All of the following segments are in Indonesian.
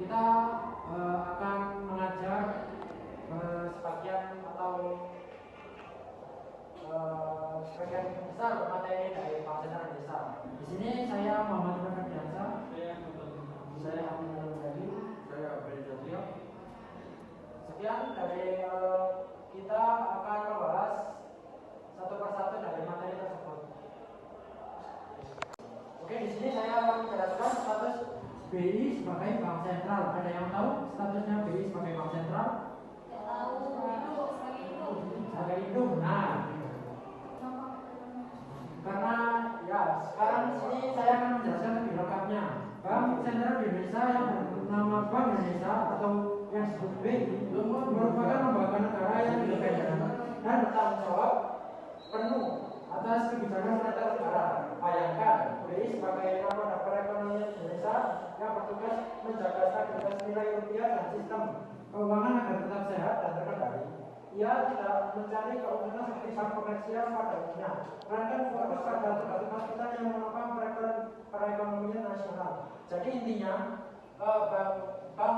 kita akan mengajar sebagian atau sebagian besar materi dari Pancasila Desa. Di sini saya Muhammad Nurdiansa, saya Hamid Nurdi, saya Abdul Jatrio. Sekian dari kita akan membahas satu persatu dari materi tersebut. Oke, di sini saya akan menjelaskan status BI sebagai bank sentral. Ada yang tahu statusnya BI sebagai bank sentral? Tidak tahu. Sebagai induk. Nah, karena ya sekarang di sini saya akan menjelaskan lebih lengkapnya. Bank sentral di Indonesia yang bernama Bank Indonesia atau yang disebut BI merupakan lembaga negara yang independen dan bertanggung jawab penuh atas kebijakan moneter negara. Bayangkan, BI sebagai lembaga perekonomian Indonesia yang bertugas menjaga stabilitas nilai rupiah dan sistem keuangan agar tetap sehat dan terkendali. Ia tidak mencari keuntungan seperti bank komersial pada umumnya, melainkan fokus pada tugas-tugas kita yang menopang perekonomian nasional. Jadi intinya, bank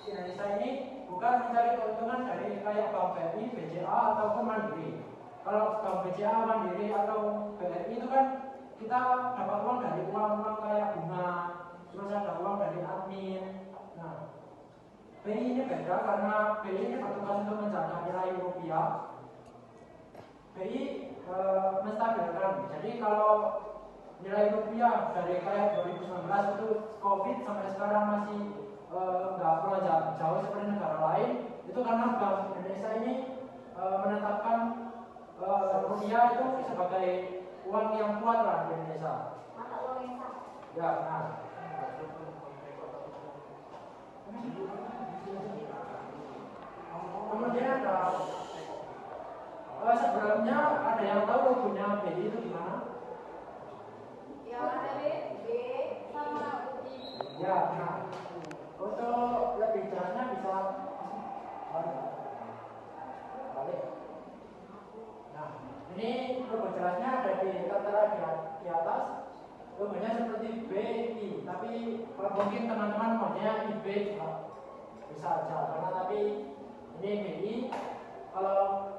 Indonesia ini bukan mencari keuntungan dari kayak bank BRI, BCA ataupun Mandiri. Kalau bank BCA, Mandiri atau BRI itu kan kita dapat uang dari uang kayak bunga, terus ada uang dari admin. Nah, BI ini beda karena BI ini bertugas untuk menjaga nilai rupiah. BI menstabilkan. Jadi kalau nilai rupiah dari kayak 2019 itu COVID sampai sekarang masih nggak melonjak jauh seperti negara lain, itu karena Bank Indonesia ini menetapkan rupiah itu sebagai uang yang kuat lah di Indonesia. Mata uang yang sah. Ya, nah. Kemudian ada sebelumnya ada yang tahu logonya BI itu gimana? Ya ada B sama U. Ya, nah untuk lebih jelasnya bisa balik. Nah, ini logo jelasnya ada tertera di atas. Logonya seperti BI, tapi mungkin teman-teman maunya IB juga bisa aja. Karena tapi ini BI, kalau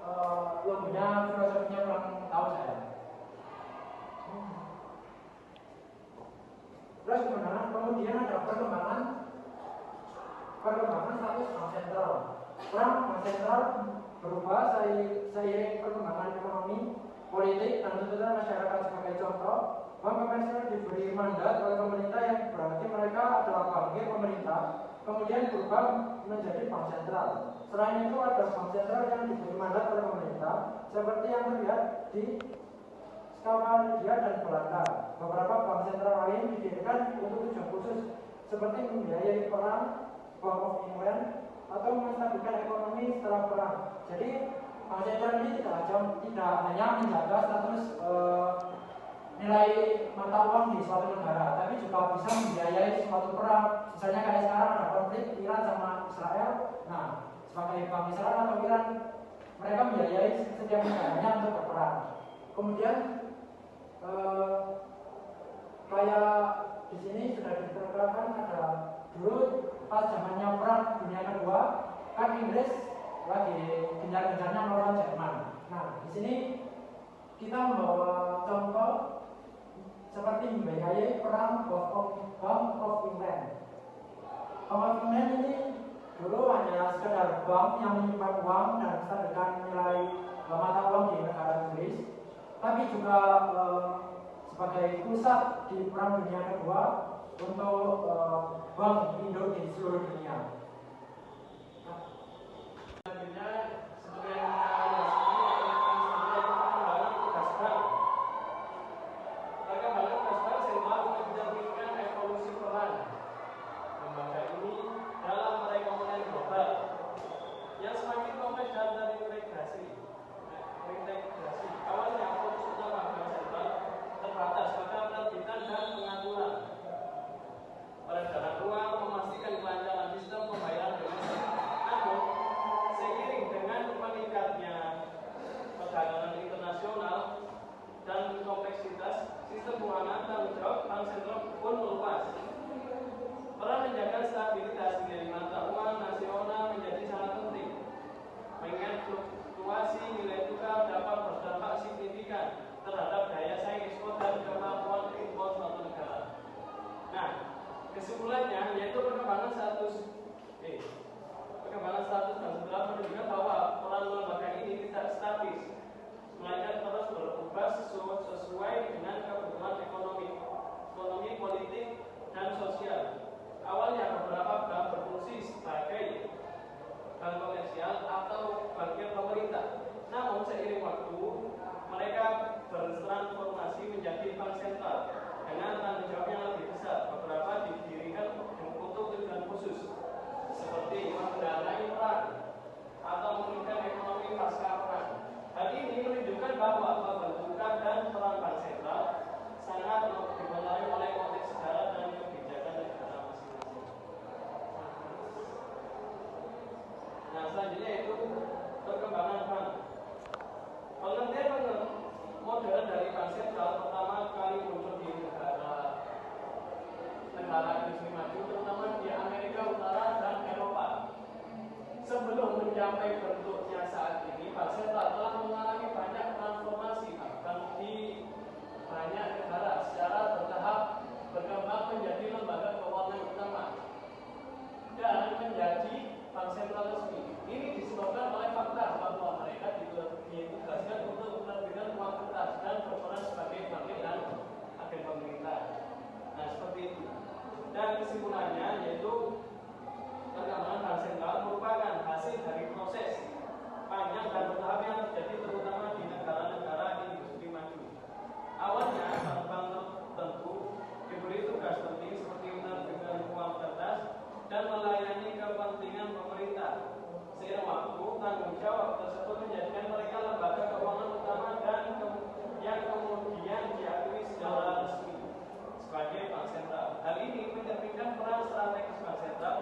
logonya filosofinya kurang tahu saya. Terus kemudian ada perkembangan status bank sentral. Peran bank sentral berubah seiring perkembangan ekonomi, politik, dan tuntutan masyarakat. Sebagai contoh, bank komersial diberi mandat oleh pemerintah yang berarti mereka adalah bankir pemerintah, kemudian berubah menjadi bank sentral. Selain itu ada bank sentral yang diberi mandat oleh pemerintah, seperti yang terlihat di Skandinavia dan Belanda. Beberapa bank sentral lain didirikan untuk tujuan khusus, seperti membiayai perang, Bank of England, atau menstabilkan ekonomi setelah perang. Jadi bank sentral ini tidak hanya menjaga status nilai mata uang di suatu negara, tapi juga bisa membiayai suatu perang. Misalnya kayak sekarang ada konflik Iran sama Israel. Nah, sebagai bank Israel atau Iran, mereka membiayai setiap negaranya untuk berperang. Kemudian kayak di sini sudah diterangkan ada dulu pas zamannya perang dunia kedua kan Inggris lagi gencar-gencarnya melawan Jerman. Nah, di sini kita membawa contoh seperti membiayai perang Bank of England. Bank of England ini dulu hanya sekedar bank yang menyimpan uang dan menstabilkan nilai mata uang di negara Inggris, tapi juga sebagai pusat di perang dunia kedua untuk bank induk di seluruh dunia. Selanjutnya sebagai yang semakin kompleks dan terintegrasi. Awalnya fokus utama bank sentral terbatas pada penerbitan dan pengaturan peredaran uang, memastikan kelancaran sistem menjadi bank sentral dengan tanggung jawab yang lebih besar. Beberapa didirikan untuk tujuan khusus seperti mendanai perang atau memulihkan ekonomi pasca perang. Hal ini menunjukkan bahwa pembentukan dan peran bank sentral sangat dipengaruhi oleh konteks sejarah dan kebijakan negara masing-masing. Nah, selanjutnya itu perkembangan bank. Pengertian modern dari bank sentral pertama kali muncul di negara industri maju, terutama di Amerika Utara dan Eropa. Sebelum mencapai bentuknya saat ini, bank sentral telah mengalami banyak transformasi bahkan di banyak negara secara bertahap berkembang menjadi lembaga keuangan utama dan menjadi bank sentral resmi. Ini disebabkan oleh fakta bahwa mereka ditugaskan untuk menerbitkan uang kertas dan berperan sebagai bank dan agen pemerintah. Nah, seperti itu. Dan kesimpulannya yaitu perkembangan bank sentral merupakan hasil dari proses panjang dan bertahap yang terjadi terutama di negara-negara industri maju. Awalnya bank-bank tertentu diberi tugas penting seperti menerbitkan uang kertas dan melayani kepentingan pemerintah. Seiring waktu, tanggung jawab tersebut menjadikan mereka lembaga keuangan utama dan yang kemudian diakui secara resmi sebagai bank sentral. Hal ini mencerminkan peran strategis bank sentral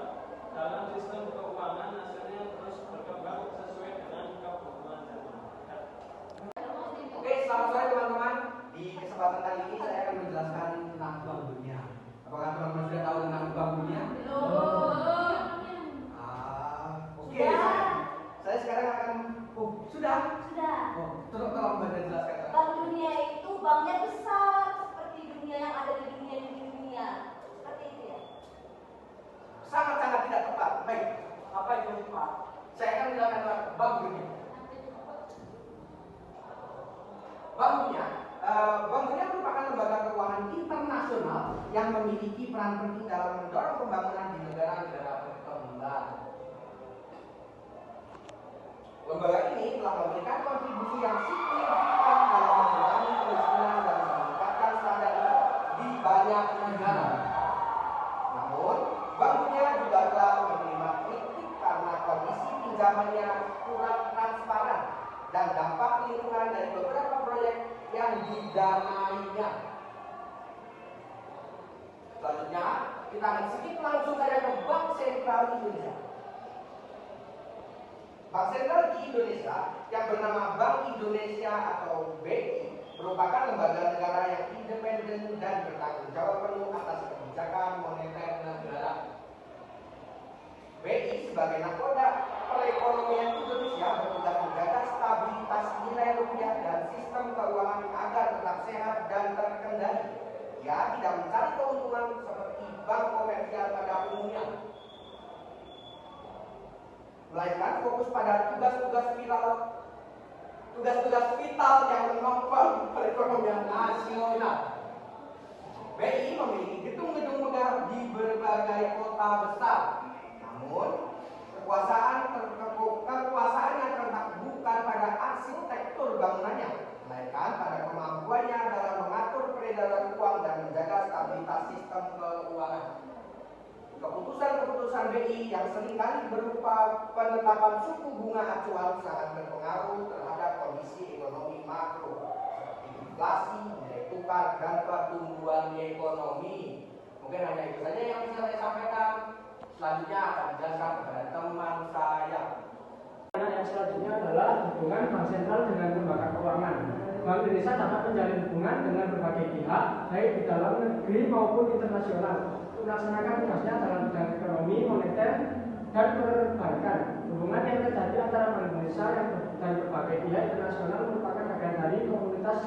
dalam sistem keuangan nasional terus berkembang sesuai dengan kebutuhan zaman. Oke, selamat sore teman-teman. Di kesempatan kali ini saya akan menjelaskan tentang Bank Dunia. Apakah teman-teman sudah tahu tentang Bank Dunia? Oke, saya sekarang akan. Sudah. Tolong Mbak jelaskan. Bank dunia itu banknya besar seperti dunia yang ada di dunia. Seperti itu ya. Sangat-sangat tidak tepat. Baik, Apa itu Pak? saya akan menjelaskan tentang Bank Dunia. Bank Dunia, Bank Dunia merupakan lembaga keuangan internasional yang memiliki peran penting dalam mendorong pembangunan di negara-negara berkembang. Lembaga ini telah memberikan kontribusi yang signifikan dalam mengurangi kemiskinan dan meningkatkan standar hidup di banyak negara. Namun, Bank Dunia juga telah menerima kritik karena kondisi pinjamannya kurang transparan dan dampak lingkungan dari beberapa proyek yang didanainya. Selanjutnya, kita akan skip langsung saja ke Bank Sentral Indonesia. Bank Sentral di Indonesia yang bernama Bank Indonesia atau BI merupakan lembaga negara yang independen dan bertanggung jawab penuh atas kebijakan moneter negara. BI sebagai nakoda perekonomian Indonesia bertugas menjaga stabilitas nilai rupiah dan sistem keuangan agar tetap sehat dan terkendali. Ia tidak mencari keuntungan seperti bank komersial pada umumnya, melainkan fokus pada tugas-tugas vital yang menopang perekonomian nasional. BI memiliki gedung-gedung megah di berbagai kota besar. Namun, kekuasaannya terletak bukan pada arsitektur bangunannya, melainkan pada kemampuannya dalam mengatur peredaran uang dan menjaga stabilitas sistem keuangan. Keputusan-keputusan BI yang seringkali berupa penetapan suku bunga acuan sangat berpengaruh terhadap kondisi ekonomi makro seperti inflasi, nilai tukar, dan pertumbuhan ekonomi. Mungkin hanya itu saja yang bisa saya sampaikan. Selanjutnya akan dijelaskan kepada teman saya. Yang selanjutnya adalah hubungan bank sentral dengan lembaga keuangan. Bank Indonesia dapat menjalin hubungan dengan berbagai pihak, baik di dalam negeri maupun internasional, untuk melaksanakan tugasnya dalam bidang ekonomi, moneter, dan perbankan. Hubungan yang terjadi antara Bank Indonesia dan berbagai pihak internasional merupakan bagian dari komunitas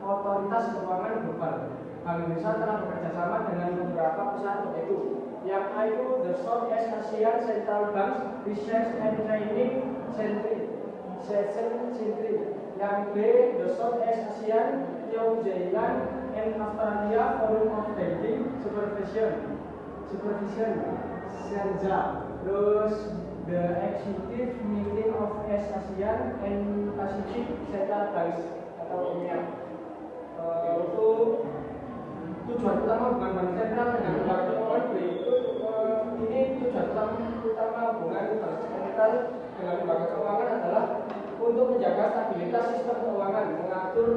otoritas keuangan global. Bank Indonesia telah bekerjasama dengan beberapa perusahaan yaitu yang A itu The Southeast Asian Central Bank Research and Training Centre, yang B The Southeast Asian New Zealand and Australia Forum of Banking Supervision SENZA, terus The Executive Meeting of East Asian and Pacific Central Banks atau UMIAP. itu tujuan utama bukan bank sentral dengan lembaga keuangan berikut. Ini tujuan utama hubungan bank sentral dengan lembaga keuangan adalah untuk menjaga stabilitas sistem keuangan, mengatur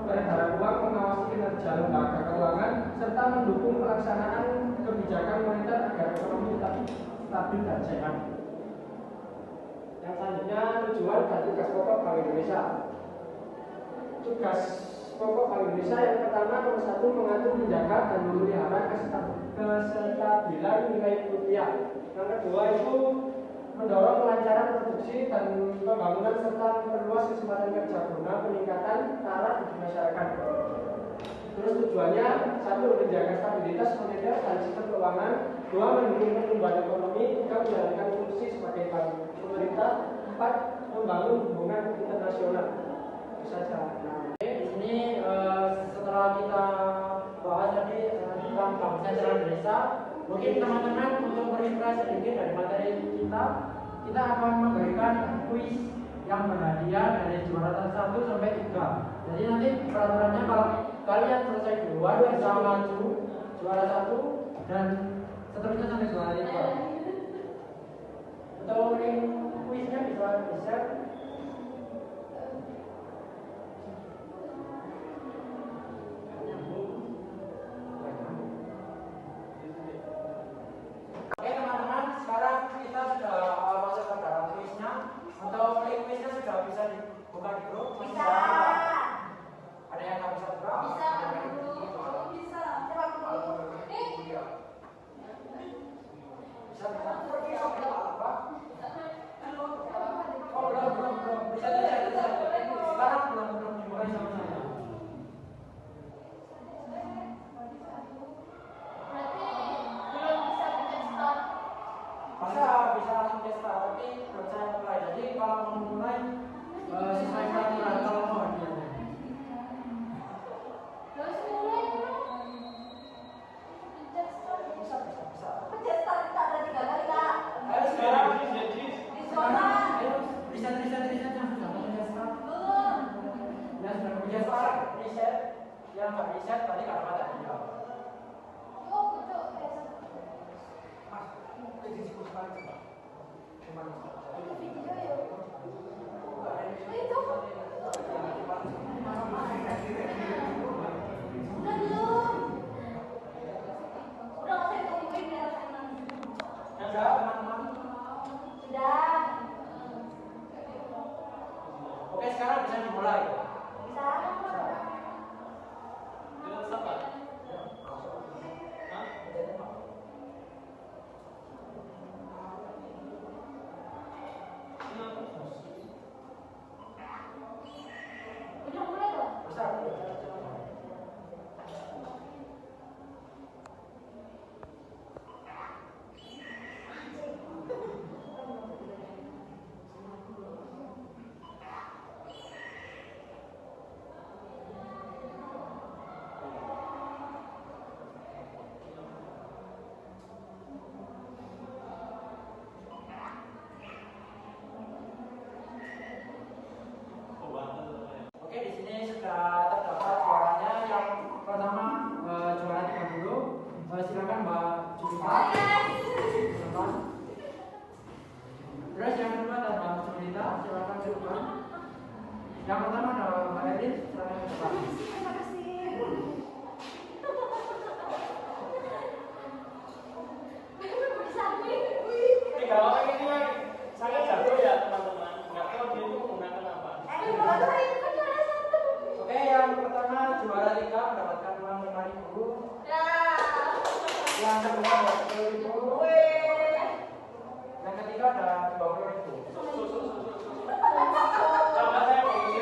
peredaran uang, mengawasi kinerja lembaga keuangan, serta mendukung pelaksanaan kebijakan moneter agar ekonomi tetap stabil dan sehat. Yang selanjutnya tujuan dan tugas pokok Bank Indonesia. Tugas pokok Bank Indonesia yang pertama nomor 1 mengatur, menjaga dan memelihara kestabilan nilai rupiah. Yang kedua itu mendorong kelancaran produksi dan pembangunan serta memperluas kesempatan kerja guna peningkatan taraf hidup masyarakat. Terus tujuannya 1 menjaga stabilitas moneter dan sistem keuangan, 2 mendukung pertumbuhan ekonomi, 3 menjalankan fungsi sebagai bank pemerintah, 4 membangun hubungan internasional. Itu saja. Di sini setelah kita bahas tadi tentang Bank Sentral Indonesia, mungkin teman-teman untuk merefresh sedikit dari materi kita akan memberikan kuis yang berhadiah dari juara 1 sampai 3. Jadi nanti peraturannya kalau kalian selesai duluan bisa maju juara 1 dan seterusnya sampai juara 3. Untuk link kuisnya bisa di-share. Oke teman-teman, sekarang kita sudah masuk ke dalam kuisnya. Untuk link kuisnya sudah bisa dibuka di grup. Bisa. Ada yang nggak bisa buka? Bisa. Aku bisa. Coba aku. Bisa. Apa? Oh belum. Bisa. Sekarang belum dimulai sama saya. Bisa langsung testa, tapi belum saya mulai. Jadi kalau mau mulai sesuai peraturan kalau mau hadiahnya. Bisa. Pencet start kita ada 3 kali kak. Ayo sekarang. Di zona. Ayo riset yang sudah punya start. Belum. Yang sudah punya start riset. Yang nggak riset tadi nggak dapat hadiah. Yuk, kucuk. Video yuk. Itu. Udah belum? Udah nggak usah ditungguin biar senang. Sudah teman-teman. Sudah. Oke sekarang bisa dimulai. Bisa. Dengan siapa? Hah? Udah mulai dong. Bisa. Oke, di sini sudah terdapat juaranya. Yang pertama juara 30. Silakan Mbak Julita. Silakan. Terus yang kedua ada Mbak Julita. Silakan Julita. Yang pertama ada Mbak Erin. Silakan Mbak. Terima kasih. Tiga orang ini kan sangat jago ya teman-teman. Nggak tahu dia itu menggunakan apa. Oke, yang pertama juara 3 mendapatkan uang 5.000. Yang kedua 20.000. Yang ketiga ada 20.000. Sama saya mau ini.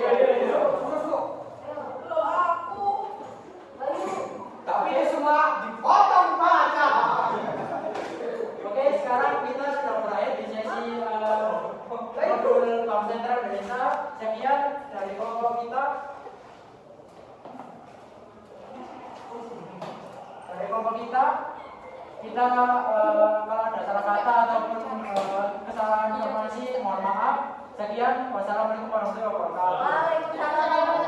Tapi ini semua dipotong pajak. Oke, sekarang kita sudah berakhir di sesi modul Bank Sentral Indonesia. Sekian dari kelompok kita. Kita kalau ada salah kata ataupun kesalahan informasi mohon maaf. Sekian, wassalamualaikum warahmatullahi wabarakatuh. Waalaikumsalam.